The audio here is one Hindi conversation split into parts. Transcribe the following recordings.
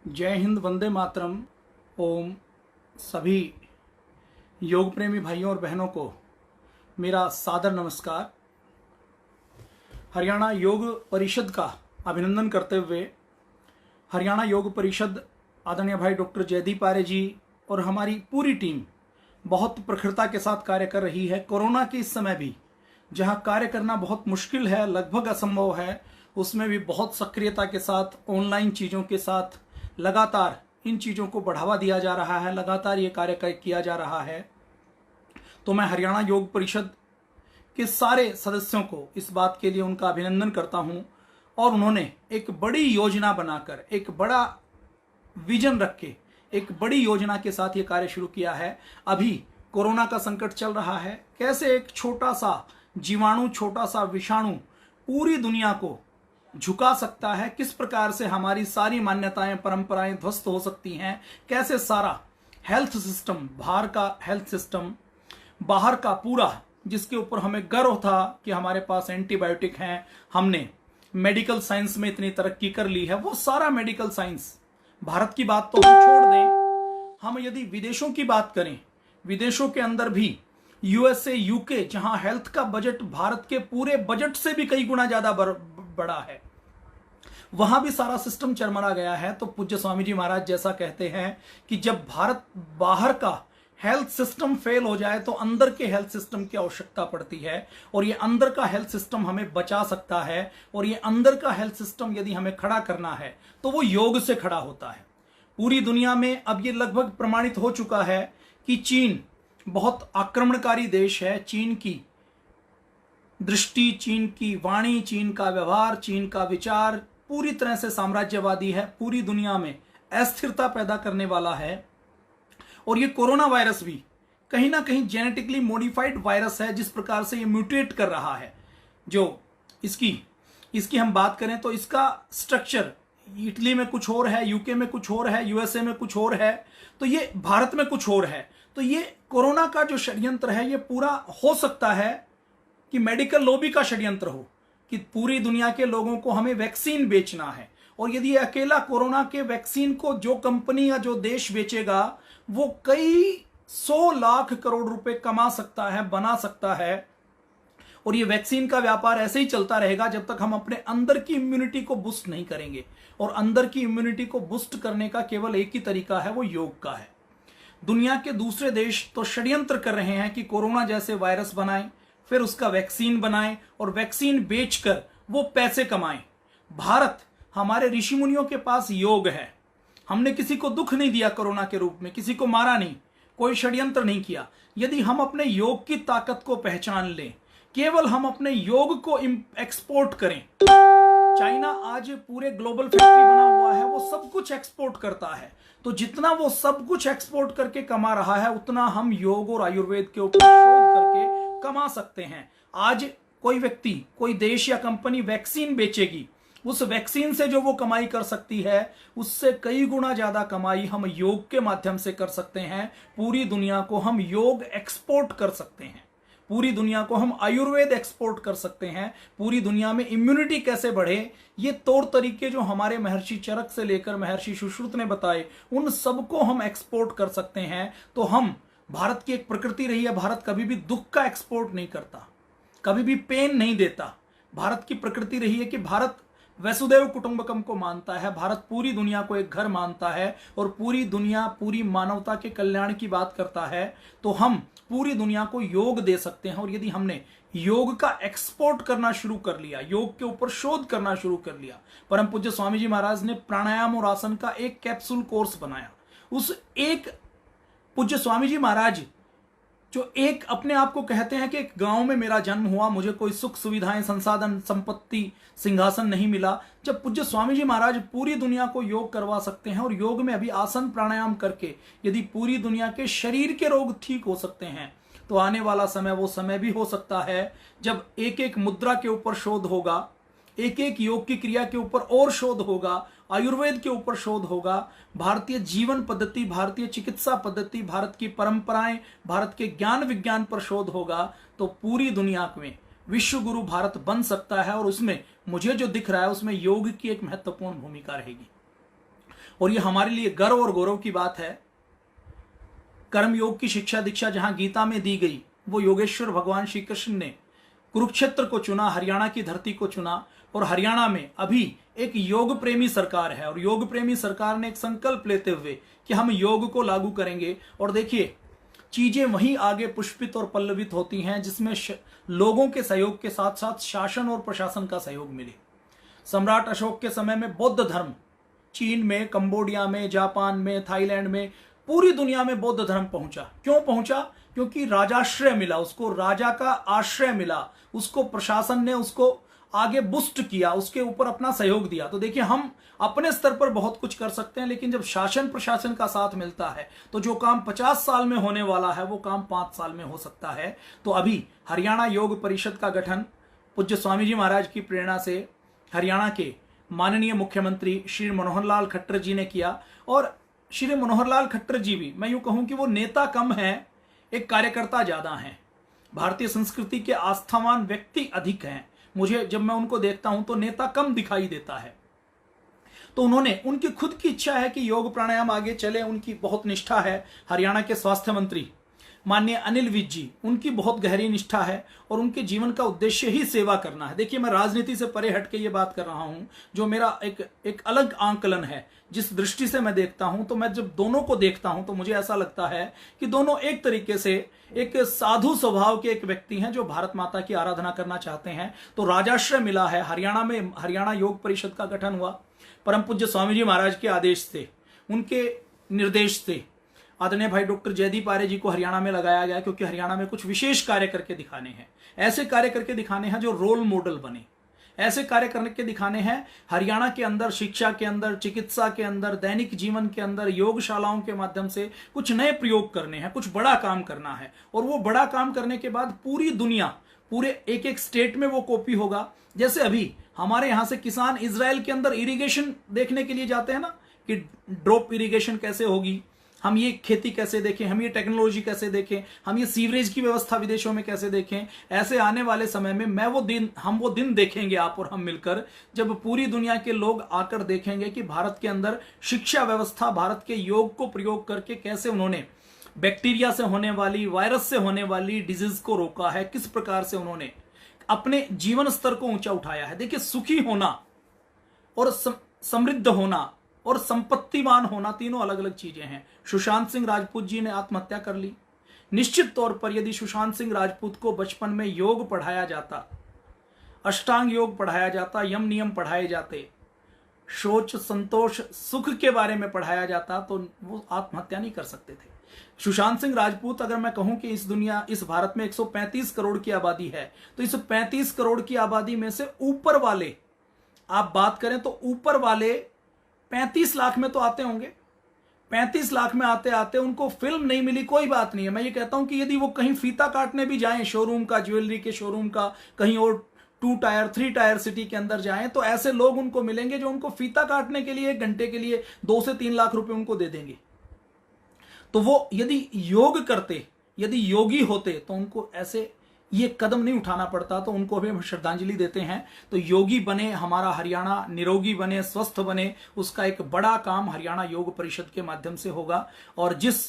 जय हिंद, वंदे मातरम। ओम। सभी योग प्रेमी भाइयों और बहनों को मेरा सादर नमस्कार। हरियाणा योग परिषद का अभिनंदन करते हुए हरियाणा योग परिषद आदरणीय भाई डॉक्टर जयदीप आर्य जी और हमारी पूरी टीम बहुत प्रखरता के साथ कार्य कर रही है। कोरोना के इस समय भी जहां कार्य करना बहुत मुश्किल है, लगभग असंभव है, उसमें भी बहुत सक्रियता के साथ ऑनलाइन चीज़ों के साथ लगातार इन चीज़ों को बढ़ावा दिया जा रहा है, लगातार ये कार्य किया जा रहा है। तो मैं हरियाणा योग परिषद के सारे सदस्यों को इस बात के लिए उनका अभिनंदन करता हूं और उन्होंने एक बड़ी योजना बनाकर, एक बड़ा विजन रख के, एक बड़ी योजना के साथ ये कार्य शुरू किया है। अभी कोरोना का संकट चल रहा है, कैसे एक छोटा सा जीवाणु, छोटा सा विषाणु पूरी दुनिया को झुका सकता है, किस प्रकार से हमारी सारी मान्यताएं, परंपराएं ध्वस्त हो सकती हैं, कैसे सारा हेल्थ सिस्टम, बाहर का हेल्थ सिस्टम, बाहर का पूरा, जिसके ऊपर हमें गर्व था कि हमारे पास एंटीबायोटिक हैं, हमने मेडिकल साइंस में इतनी तरक्की कर ली है, वो सारा मेडिकल साइंस, भारत की बात तो हम छोड़ दें, हम यदि विदेशों की बात करें, विदेशों के अंदर भी यूएसए, यूके, जहां हेल्थ का बजट भारत के पूरे बजट से भी कई गुना ज्यादा बड़ा है, वहां भी सारा सिस्टम चरमरा गया है। तो पूज्य स्वामी जी महाराज जैसा कहते हैं कि जब भारत बाहर का हेल्थ सिस्टम फेल हो जाए तो अंदर के हेल्थ सिस्टम की आवश्यकता पड़ती है, और ये अंदर का हेल्थ सिस्टम हमें बचा सकता है, और ये अंदर का हेल्थ सिस्टम यदि हमें खड़ा करना है तो वो योग से खड़ा होता है। पूरी दुनिया में अब ये लगभग प्रमाणित हो चुका है कि चीन बहुत आक्रमणकारी देश है। चीन की दृष्टि, चीन की वाणी, चीन का व्यवहार, चीन का विचार पूरी तरह से साम्राज्यवादी है, पूरी दुनिया में अस्थिरता पैदा करने वाला है। और ये कोरोना वायरस भी कहीं ना कहीं जेनेटिकली मॉडिफाइड वायरस है, जिस प्रकार से ये म्यूटेट कर रहा है। जो इसकी हम बात करें तो इसका स्ट्रक्चर इटली में कुछ और है, यूके में कुछ और है, यूएसए में कुछ और है, तो ये भारत में कुछ और है। तो ये कोरोना का जो षड्यंत्र है, ये पूरा हो सकता है कि मेडिकल लॉबी का षड्यंत्र हो, कि पूरी दुनिया के लोगों को हमें वैक्सीन बेचना है, और यदि अकेला कोरोना के वैक्सीन को जो कंपनी या जो देश बेचेगा वो कई 100 लाख करोड़ रुपए कमा सकता है, बना सकता है। और ये वैक्सीन का व्यापार ऐसे ही चलता रहेगा जब तक हम अपने अंदर की इम्यूनिटी को बूस्ट नहीं करेंगे। और अंदर की इम्यूनिटी को बूस्ट करने का केवल एक ही तरीका है, वो योग का है। दुनिया के दूसरे देश तो षड्यंत्र कर रहे हैं कि कोरोना जैसे वायरस बनाएं, फिर उसका वैक्सीन बनाएं और वैक्सीन बेचकर वो पैसे कमाएं। भारत, हमारे ऋषि मुनियों के पास योग है, हमने किसी को दुख नहीं दिया कोरोना के रूप में, किसी को मारा नहीं, कोई षड्यंत्र नहीं किया। यदि हम अपने योग की ताकत को पहचान लें, केवल हम अपने योग को एक्सपोर्ट करें। चाइना आज पूरे ग्लोबल फैक्ट्री बना हुआ है, वो सब कुछ एक्सपोर्ट करता है, तो जितना वो सब कुछ एक्सपोर्ट करके कमा रहा है, उतना हम योग और आयुर्वेद के ऊपर शोध करके कमा सकते हैं। आज कोई व्यक्ति, कोई देश या कंपनी वैक्सीन बेचेगी, उस वैक्सीन से जो वो कमाई कर सकती है, उससे कई गुना ज्यादा कमाई हम योग के माध्यम से कर सकते हैं। पूरी दुनिया को हम योग एक्सपोर्ट कर सकते हैं, पूरी दुनिया को हम आयुर्वेद एक्सपोर्ट कर सकते हैं। पूरी दुनिया में इम्यूनिटी कैसे बढ़े, ये तौर तरीके जो हमारे महर्षि चरक से लेकर महर्षि सुश्रुत ने बताए, उन सबको हम एक्सपोर्ट कर सकते हैं। तो हम, भारत की एक प्रकृति रही है, भारत कभी भी दुख का एक्सपोर्ट नहीं करता, कभी भी पेन नहीं देता। भारत की प्रकृति रही है कि भारत वसुदैव कुटुंबकम को मानता है, भारत पूरी दुनिया को एक घर मानता है, और पूरी दुनिया, पूरी मानवता के कल्याण की बात करता है। तो हम पूरी दुनिया को योग दे सकते हैं। और यदि हमने योग का एक्सपोर्ट करना शुरू कर लिया, योग के ऊपर शोध करना शुरू कर लिया, परम पूज्य स्वामी जी महाराज ने प्राणायाम और आसन का एक कैप्सूल कोर्स बनाया। उस एक पूज्य स्वामी जी महाराज जो एक अपने आप को कहते हैं कि एक गांव में मेरा जन्म हुआ, मुझे कोई सुख सुविधाएं, संसाधन, संपत्ति, सिंहासन नहीं मिला, जब पूज्य स्वामी जी महाराज पूरी दुनिया को योग करवा सकते हैं, और योग में अभी आसन प्राणायाम करके यदि पूरी दुनिया के शरीर के रोग ठीक हो सकते हैं, तो आने वाला समय वो समय भी हो सकता है जब एक एक मुद्रा के ऊपर शोध होगा, एक एक योग की क्रिया के ऊपर और शोध होगा, आयुर्वेद के ऊपर शोध होगा, भारतीय जीवन पद्धति, भारतीय चिकित्सा पद्धति, भारत की परंपराएं, भारत के ज्ञान विज्ञान पर शोध होगा। तो पूरी दुनिया में विश्व गुरु भारत बन सकता है, और उसमें मुझे जो दिख रहा है उसमें योग की एक महत्वपूर्ण भूमिका रहेगी। और ये हमारे लिए गर्व और गौरव की बात है। कर्म योग की शिक्षा दीक्षा जहां गीता में दी गई, वो योगेश्वर भगवान श्री कृष्ण ने कुरुक्षेत्र को चुना, हरियाणा की धरती को चुना, और हरियाणा में अभी एक योग प्रेमी सरकार है, और योग प्रेमी सरकार ने एक संकल्प लेते हुए कि हम योग को लागू करेंगे। और देखिए, चीजें वहीं आगे पुष्पित और पल्लवित होती हैं जिसमें लोगों के सहयोग के साथ साथ शासन और प्रशासन का सहयोग मिले। सम्राट अशोक के समय में बौद्ध धर्म चीन में, कंबोडिया में, जापान में, थाईलैंड में, पूरी दुनिया में बौद्ध धर्म पहुंचा। क्यों पहुंचा? क्योंकि राजाश्रय मिला, उसको राजा का आश्रय मिला, उसको प्रशासन ने उसको आगे बुस्ट किया, उसके ऊपर अपना सहयोग दिया। तो देखिए, हम अपने स्तर पर बहुत कुछ कर सकते हैं, लेकिन जब शासन प्रशासन का साथ मिलता है तो जो काम 50 साल में होने वाला है वो काम 5 साल में हो सकता है। तो अभी हरियाणा योग परिषद का गठन पूज्य स्वामी जी महाराज की प्रेरणा से हरियाणा के माननीय मुख्यमंत्री श्री मनोहर लाल खट्टर जी ने किया। और श्री मनोहर लाल खट्टर जी भी, मैं यूं कहूं कि वो नेता कम है, एक कार्यकर्ता ज्यादा हैं। भारतीय संस्कृति के आस्थावान व्यक्ति अधिक हैं। मुझे जब मैं उनको देखता हूं तो नेता कम दिखाई देता है। तो उनकी खुद की इच्छा है कि योग प्राणायाम आगे चले, उनकी बहुत निष्ठा है। हरियाणा के स्वास्थ्य मंत्री माननीय अनिल विज जी, उनकी बहुत गहरी निष्ठा है और उनके जीवन का उद्देश्य ही सेवा करना है। देखिए, मैं राजनीति से परे हटके ये बात कर रहा हूं, जो मेरा एक अलग आंकलन है। जिस दृष्टि से मैं देखता हूं, तो मैं जब दोनों को देखता हूं तो मुझे ऐसा लगता है कि दोनों एक तरीके से एक साधु स्वभाव के एक व्यक्ति हैं जो भारत माता की आराधना करना चाहते हैं। तो राजाश्रय मिला है हरियाणा में, हरियाणा योग परिषद का गठन हुआ परम पूज्य स्वामी जी महाराज के आदेश से, उनके निर्देश से आदरणीय भाई डॉक्टर जयदीप आर्य जी को हरियाणा में लगाया गया, क्योंकि हरियाणा में कुछ विशेष कार्य करके दिखाने हैं। ऐसे कार्य करके दिखाने हैं जो रोल मॉडल बने, ऐसे कार्य करके दिखाने हैं हरियाणा के अंदर, शिक्षा के अंदर, चिकित्सा के अंदर, दैनिक जीवन के अंदर, योगशालाओं के माध्यम से कुछ नए प्रयोग करने हैं, कुछ बड़ा काम करना है। और वो बड़ा काम करने के बाद पूरी दुनिया, पूरे एक एक स्टेट में वो कॉपी होगा। जैसे अभी हमारे यहां से किसान इजराइल के अंदर इरिगेशन देखने के लिए जाते हैं ना, कि ड्रॉप इरिगेशन कैसे होगी, हम ये खेती कैसे देखें, हम ये टेक्नोलॉजी कैसे देखें, हम ये सीवरेज की व्यवस्था विदेशों में कैसे देखें। ऐसे आने वाले समय में हम वो दिन देखेंगे, आप और हम मिलकर, जब पूरी दुनिया के लोग आकर देखेंगे कि भारत के अंदर शिक्षा व्यवस्था, भारत के योग को प्रयोग करके कैसे उन्होंने बैक्टीरिया से होने वाली, वायरस से होने वाली डिजीज को रोका है, किस प्रकार से उन्होंने अपने जीवन स्तर को ऊंचा उठाया है। देखिए, सुखी होना और समृद्ध होना और संपत्तिवान होना तीनों अलग अलग चीजें हैं। सुशांत सिंह राजपूत जी ने आत्महत्या कर ली। निश्चित तौर पर यदि सुशांत सिंह राजपूत को बचपन में योग पढ़ाया जाता, अष्टांग योग पढ़ाया जाता, यम नियम पढ़ाए जाते, शोच, संतोष, सुख के बारे में पढ़ाया जाता, तो वो आत्महत्या नहीं कर सकते थे। सुशांत सिंह राजपूत, अगर मैं कहूं कि इस भारत में 135 करोड़ की आबादी है, तो इस 35 करोड़ की आबादी में से ऊपर वाले आप बात करें तो ऊपर वाले 35 लाख में तो आते होंगे। 35 लाख में आते आते उनको फिल्म नहीं मिली, कोई बात नहीं है। मैं ये कहता हूं कि यदि वो कहीं फीता काटने भी जाएं, शोरूम का, ज्वेलरी के शोरूम का, कहीं और 2 टायर 3 टायर सिटी के अंदर जाएं, तो ऐसे लोग उनको मिलेंगे जो उनको फीता काटने के लिए 1 घंटे के लिए 2 से 3 लाख रुपए उनको दे देंगे। तो वो यदि योग करते, यदि योगी होते, तो उनको ऐसे ये कदम नहीं उठाना पड़ता। तो उनको भी हम श्रद्धांजलि देते हैं। तो योगी बने, हमारा हरियाणा निरोगी बने, स्वस्थ बने, उसका एक बड़ा काम हरियाणा योग परिषद के माध्यम से होगा। और जिस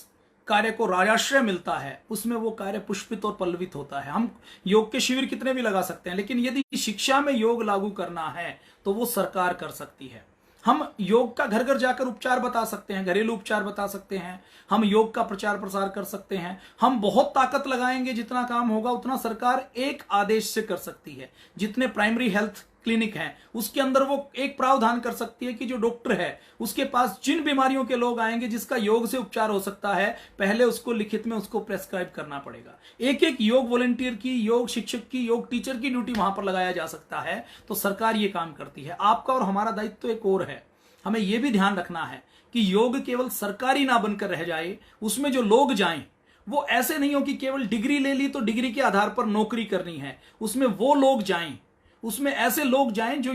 कार्य को राजाश्रय मिलता है उसमें वो कार्य पुष्पित और पल्लवित होता है। हम योग के शिविर कितने भी लगा सकते हैं, लेकिन यदि शिक्षा में योग लागू करना है तो वो सरकार कर सकती है। हम योग का घर घर जाकर उपचार बता सकते हैं, घरेलू उपचार बता सकते हैं, हम योग का प्रचार प्रसार कर सकते हैं। हम बहुत ताकत लगाएंगे, जितना काम होगा उतना सरकार एक आदेश से कर सकती है। जितने प्राइमरी हेल्थ क्लिनिक हैं उसके अंदर वो एक प्रावधान कर सकती है कि जो डॉक्टर है उसके पास जिन बीमारियों के लोग आएंगे जिसका योग से उपचार हो सकता है, पहले उसको लिखित में उसको प्रेस्क्राइब करना पड़ेगा। एक एक योग वॉलंटियर की, योग शिक्षक की, योग टीचर की ड्यूटी वहां पर लगाया जा सकता है। तो सरकार ये काम करती है। आपका और हमारा दायित्व तो एक और है, हमें यह भी ध्यान रखना है कि योग केवल सरकारी ना बनकर रह जाए, उसमें जो लोग जाएं वो ऐसे नहीं हो कि केवल डिग्री ले ली तो डिग्री के आधार पर नौकरी करनी है। उसमें वो लोग जाएं, उसमें ऐसे लोग जाएं जो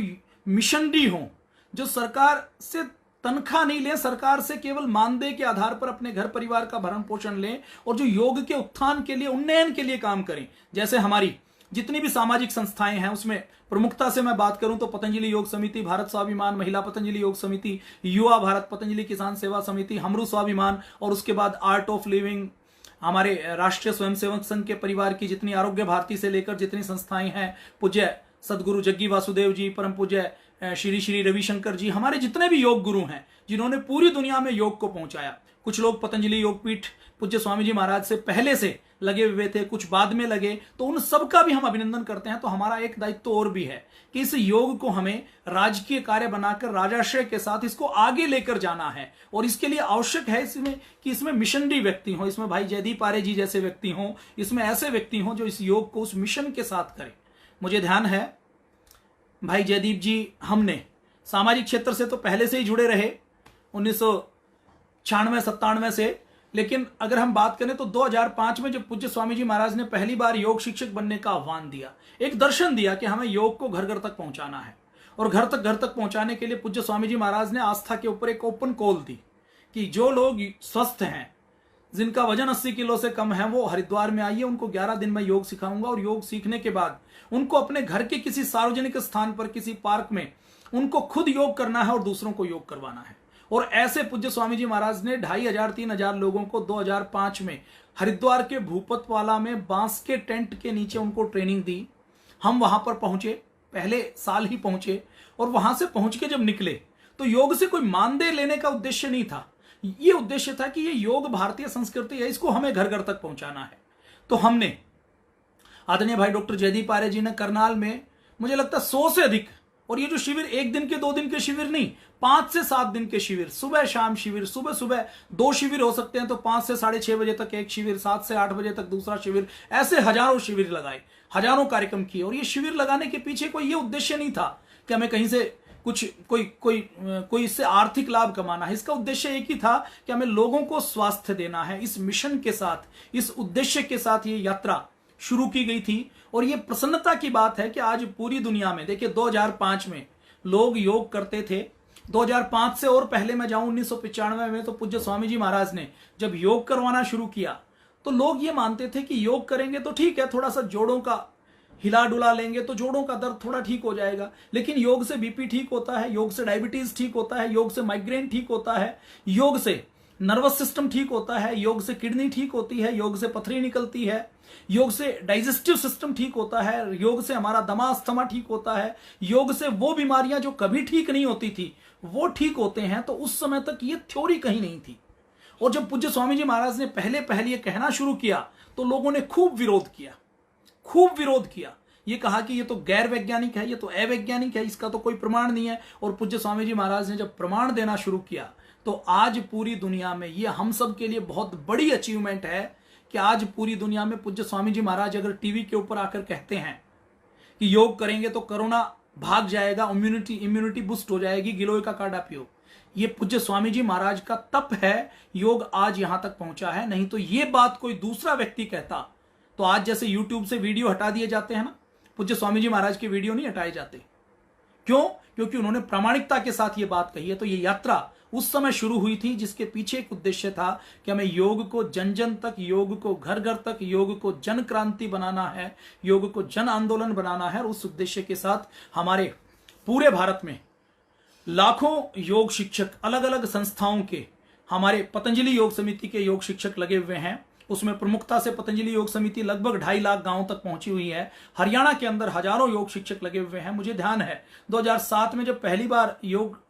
मिशनरी हों, जो सरकार से तनख्वाह नहीं लें, सरकार से केवल मानदेय के आधार पर अपने घर परिवार का भरण पोषण लें और जो योग के उत्थान के लिए, उन्नयन के लिए काम करें। जैसे हमारी जितनी भी सामाजिक संस्थाएं हैं उसमें प्रमुखता से मैं बात करूं तो पतंजलि योग समिति, भारत स्वाभिमान, महिला पतंजलि योग समिति, युवा भारत, पतंजलि किसान सेवा समिति, हमरू स्वाभिमान, और उसके बाद आर्ट ऑफ लिविंग, हमारे राष्ट्रीय स्वयंसेवक संघ के परिवार की जितनी आरोग्य भारती से लेकर जितनी संस्थाएं हैं, पूज्य सदगुरु जग्गी वासुदेव जी, परम पूज्य श्री श्री रविशंकर जी, हमारे जितने भी योग गुरु हैं जिन्होंने पूरी दुनिया में योग को पहुंचाया। कुछ लोग पतंजलि योगपीठ पूज्य स्वामी जी महाराज से पहले से लगे हुए थे, कुछ बाद में लगे, तो उन सब का भी हम अभिनंदन करते हैं। तो हमारा एक दायित्व और भी है कि इस योग को हमें राजकीय कार्य बनाकर राजाश्रय के साथ इसको आगे लेकर जाना है, और इसके लिए आवश्यक है इसमें मिशनरी व्यक्ति हो, इसमें भाई जयदीप आर्य जी जैसे व्यक्ति हों, इसमें ऐसे व्यक्ति हों जो इस योग को उस मिशन के साथ करें। मुझे ध्यान है भाई जयदीप जी, हमने सामाजिक क्षेत्र से तो पहले से ही जुड़े रहे 1996-97 से, लेकिन अगर हम बात करें तो 2005 में जब पूज्य स्वामी जी महाराज ने पहली बार योग शिक्षक बनने का आह्वान दिया, एक दर्शन दिया कि हमें योग को घर घर तक पहुंचाना है, और घर तक पहुंचाने के लिए पूज्य स्वामी जी महाराज ने आस्था के ऊपर एक ओपन कॉल दी कि जो लोग स्वस्थ हैं, जिनका वजन 80 किलो से कम है, वो हरिद्वार में आइए, उनको 11 दिन में योग सिखाऊंगा, और योग सीखने के बाद उनको अपने घर के किसी सार्वजनिक स्थान पर, किसी पार्क में उनको खुद योग करना है और दूसरों को योग करवाना है। और ऐसे पूज्य स्वामी जी महाराज ने 2500-3000 लोगों को 2005 में हरिद्वार के भूपतवाला में बांस के टेंट के नीचे उनको ट्रेनिंग दी। हम वहां पर पहुंचे, पहले साल ही पहुंचे, और वहां से पहुंच के जब निकले तो योग से कोई मानदेय लेने का उद्देश्य नहीं था, ये उद्देश्य था कि ये योग भारतीय संस्कृति है, इसको हमें घर घर तक पहुंचाना है। तो हमने आदरणीय भाई डॉक्टर जयदीप आर्य जी ने करनाल में मुझे लगता है 100 से अधिक, और ये जो शिविर 1 दिन के 2 दिन के शिविर नहीं, 5 से 7 दिन के शिविर, सुबह शाम शिविर, सुबह 2 शिविर हो सकते हैं तो 5 से 6:30 बजे तक एक शिविर, 7 से 8 बजे तक दूसरा शिविर, ऐसे हजारों शिविर लगाए, हजारों कार्यक्रम किए। और ये शिविर लगाने के पीछे कोई ये उद्देश्य नहीं था कि हमें कहीं से कुछ कोई इससे आर्थिक लाभ कमाना है। इसका उद्देश्य एक ही था कि हमें लोगों को स्वास्थ्य देना है। इस मिशन के साथ, इस उद्देश्य के साथ ये यात्रा शुरू की गई थी। और ये प्रसन्नता की बात है कि आज पूरी दुनिया में देखिए 2005 में लोग योग करते थे, 2005 से और पहले मैं जाऊं 1995 में, तो पूज्य स्वामी जी महाराज ने जब योग करवाना शुरू किया तो लोग ये मानते थे कि योग करेंगे तो ठीक है, थोड़ा सा जोड़ों का हिला डुला लेंगे तो जोड़ों का दर्द थोड़ा ठीक हो जाएगा, लेकिन योग से बीपी ठीक होता है, योग से डायबिटीज ठीक होता है, योग से माइग्रेन ठीक होता है, योग से नर्वस सिस्टम ठीक होता है, योग से किडनी ठीक होती है, योग से पथरी निकलती है, योग से डाइजेस्टिव सिस्टम ठीक होता है, योग से हमारा दमा अस्थमा ठीक होता है, योग से वो बीमारियां जो कभी ठीक नहीं होती थी वो ठीक होते हैं। तो उस समय तक ये थ्योरी कहीं नहीं थी। और जब पूज्य स्वामी जी महाराज ने पहले ये कहना शुरू किया तो लोगों ने खूब विरोध किया, ये कहा कि ये तो गैर वैज्ञानिक है, ये तो अवैज्ञानिक है, इसका तो कोई प्रमाण नहीं है। और पूज्य स्वामी जी महाराज ने जब प्रमाण देना शुरू किया तो आज पूरी दुनिया में, ये हम सब के लिए बहुत बड़ी अचीवमेंट है कि आज पूरी दुनिया में पूज्य स्वामी जी महाराज अगर टीवी के ऊपर आकर कहते हैं कि योग करेंगे तो कोरोना भाग जाएगा, इम्यूनिटी बूस्ट हो जाएगी, गिलोय का काढ़ा पियो, ये पूज्य स्वामी जी महाराज का तप है, योग आज यहां तक पहुंचा है। नहीं तो ये बात कोई दूसरा व्यक्ति कहता तो आज जैसे यूट्यूब से वीडियो हटा दिए जाते हैं ना, पूज्य स्वामी जी महाराज के वीडियो नहीं हटाए जाते। क्यों? क्योंकि उन्होंने प्रामाणिकता के साथ ये बात कही है। तो ये यात्रा उस समय शुरू हुई थी जिसके पीछे एक उद्देश्य था कि हमें योग को जन जन तक, योग को घर घर तक, योग को जन क्रांति बनाना है, योग को जन आंदोलन बनाना है। और उस उद्देश्य के साथ हमारे पूरे भारत में लाखों योग शिक्षक, अलग अलग संस्थाओं के, हमारे पतंजलि योग समिति के योग शिक्षक लगे हुए हैं। उसमें प्रमुखता से पतंजलि योग समिति लगभग 2.5 लाख गांवों तक पहुंची हुई है। हरियाणा के अंदर हजारों योग शिक्षक लगे हुए हैं। मुझे ध्यान है 2007 में जब पहली बार योग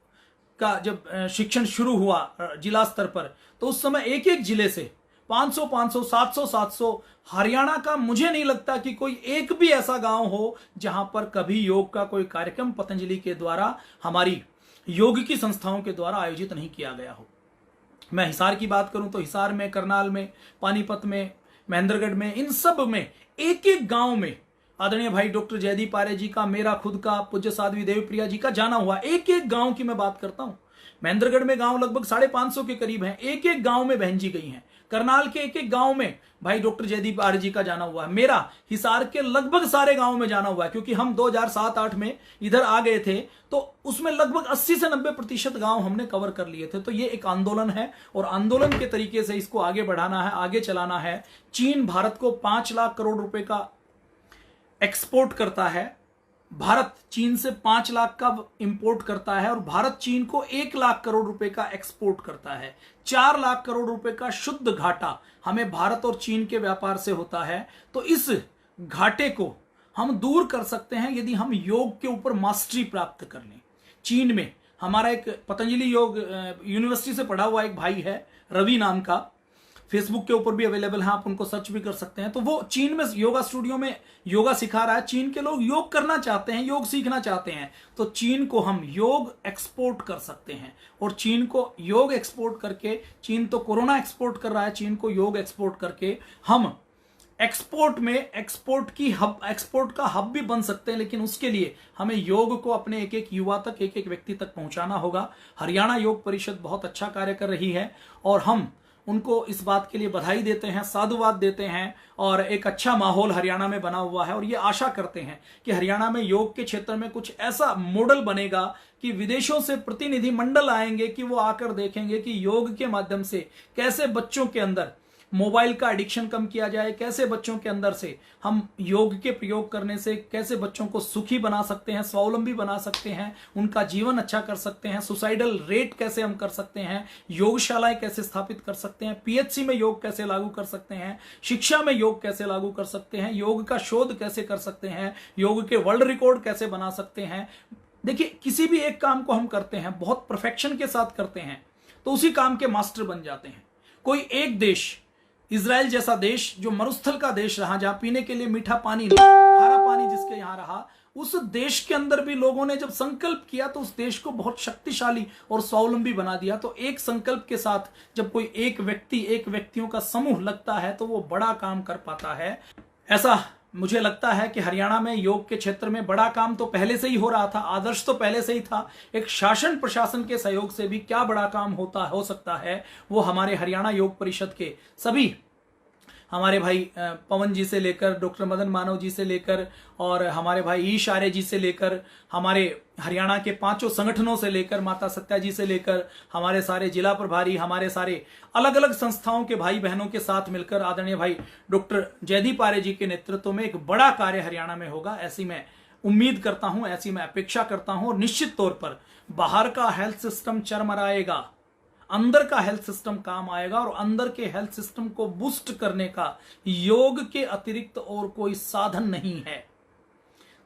का जब शिक्षण शुरू हुआ जिला स्तर पर, तो उस समय एक जिले से 500, 700 हरियाणा का मुझे नहीं लगता कि कोई एक भी ऐसा गांव हो जहां पर कभी योग का कोई कार्यक्रम पतंजलि के द्वारा, हमारी योग की संस्थाओं के द्वारा आयोजित नहीं किया गया हो। मैं हिसार की बात करूं तो हिसार में, करनाल में, पानीपत में, महेंद्रगढ़ में, इन सब में एक गांव में आदरणीय भाई डॉक्टर जयदीप आर्य जी का, मेरा खुद का, पूज्य साध्वी देवप्रिया जी का जाना हुआ। एक गांव की मैं बात करता हूं। महेंद्रगढ़ में गांव लगभग 550 के करीब हैं, एक गांव में बहन जी गई हैं। करनाल के एक गांव में भाई डॉक्टर जयदीप आर्य जी का जाना हुआ है। मेरा हिसार के लगभग सारे गांव में जाना हुआ है, क्योंकि हम 2007-8 में इधर आ गए थे तो उसमें लगभग 80 से 90% गांव हमने कवर कर लिए थे। तो ये एक आंदोलन है और आंदोलन के तरीके से इसको आगे बढ़ाना है, आगे चलाना है। चीन भारत को 5 लाख करोड़ रुपए का एक्सपोर्ट करता है, भारत चीन से 5 लाख का इंपोर्ट करता है और भारत चीन को 1 लाख करोड़ रुपए का एक्सपोर्ट करता है। 4 लाख करोड़ रुपए का शुद्ध घाटा हमें भारत और चीन के व्यापार से होता है। तो इस घाटे को हम दूर कर सकते हैं यदि हम योग के ऊपर मास्टरी प्राप्त कर लें। चीन में हमारा एक पतंजलि योग यूनिवर्सिटी से पढ़ा हुआ एक भाई है, रवि नाम का, फेसबुक के ऊपर भी अवेलेबल है, आप उनको सर्च भी कर सकते हैं। तो वो चीन में योगा स्टूडियो में योगा सिखा रहा है। चीन के लोग योग करना चाहते हैं, योग सीखना चाहते हैं, तो चीन को हम योग एक्सपोर्ट कर सकते हैं। और चीन को योग एक्सपोर्ट करके, चीन तो कोरोना एक्सपोर्ट कर रहा है, चीन को योग एक्सपोर्ट करके हम एक्सपोर्ट में एक्सपोर्ट का हब भी बन सकते हैं। लेकिन उसके लिए हमें योग को अपने एक एक युवा तक, एक एक व्यक्ति तक पहुंचाना होगा। हरियाणा योग परिषद बहुत अच्छा कार्य कर रही है और हम उनको इस बात के लिए बधाई देते हैं, साधुवाद देते हैं। और एक अच्छा माहौल हरियाणा में बना हुआ है और ये आशा करते हैं कि हरियाणा में योग के क्षेत्र में कुछ ऐसा मॉडल बनेगा कि विदेशों से प्रतिनिधि मंडल आएंगे कि वो आकर देखेंगे कि योग के माध्यम से कैसे बच्चों के अंदर मोबाइल का एडिक्शन कम किया जाए, कैसे बच्चों के अंदर से हम योग के प्रयोग करने से कैसे बच्चों को सुखी बना सकते हैं, स्वावलंबी बना सकते हैं, उनका जीवन अच्छा कर सकते हैं, सुसाइडल रेट कैसे हम कर सकते हैं, योगशालाएं कैसे स्थापित कर सकते हैं, पीएचसी में योग कैसे लागू कर सकते हैं, शिक्षा में योग कैसे लागू कर सकते हैं, योग का शोध कैसे कर सकते हैं, योग के वर्ल्ड रिकॉर्ड कैसे बना सकते हैं। देखिए, किसी भी एक काम को हम करते हैं, बहुत परफेक्शन के साथ करते हैं, तो उसी काम के मास्टर बन जाते हैं। कोई एक देश, इजराइल जैसा देश जो मरुस्थल का देश रहा, जहां पीने के लिए मीठा पानी नहीं, खारा पानी जिसके यहां रहा, उस देश के अंदर भी लोगों ने जब संकल्प किया तो उस देश को बहुत शक्तिशाली और स्वावलंबी बना दिया। तो एक संकल्प के साथ जब कोई एक व्यक्तियों का समूह लगता है तो वो बड़ा काम कर पाता है। ऐसा मुझे लगता है कि हरियाणा में योग के क्षेत्र में बड़ा काम तो पहले से ही हो रहा था, आदर्श तो पहले से ही था। एक शासन प्रशासन के सहयोग से भी क्या बड़ा काम हो सकता है, वो हमारे हरियाणा योग परिषद के सभी, हमारे भाई पवन जी से लेकर डॉक्टर मदन मानव जी से लेकर और हमारे भाई ईश आर्य जी से लेकर, हमारे हरियाणा के 5 संगठनों से लेकर, माता सत्या जी से लेकर, हमारे सारे जिला प्रभारी, हमारे सारे अलग अलग संस्थाओं के भाई बहनों के साथ मिलकर आदरणीय भाई डॉक्टर जयदीप आर्य जी के नेतृत्व में एक बड़ा कार्य हरियाणा में होगा, ऐसी मैं उम्मीद करता हूं, ऐसी मैं अपेक्षा करता हूं। और निश्चित तौर पर बाहर का हेल्थ सिस्टम चरमराएगा, अंदर का हेल्थ सिस्टम काम आएगा और अंदर के हेल्थ सिस्टम को बूस्ट करने का योग के अतिरिक्त और कोई साधन नहीं है।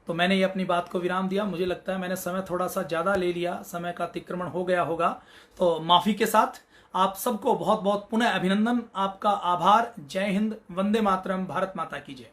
तो मैंने ये अपनी बात को विराम दिया। मुझे लगता है मैंने समय थोड़ा सा ज्यादा ले लिया, समय का अतिक्रमण हो गया होगा, तो माफी के साथ आप सबको बहुत बहुत पुनः अभिनंदन, आपका आभार। जय हिंद, वंदे मातरम, भारत माता की जय।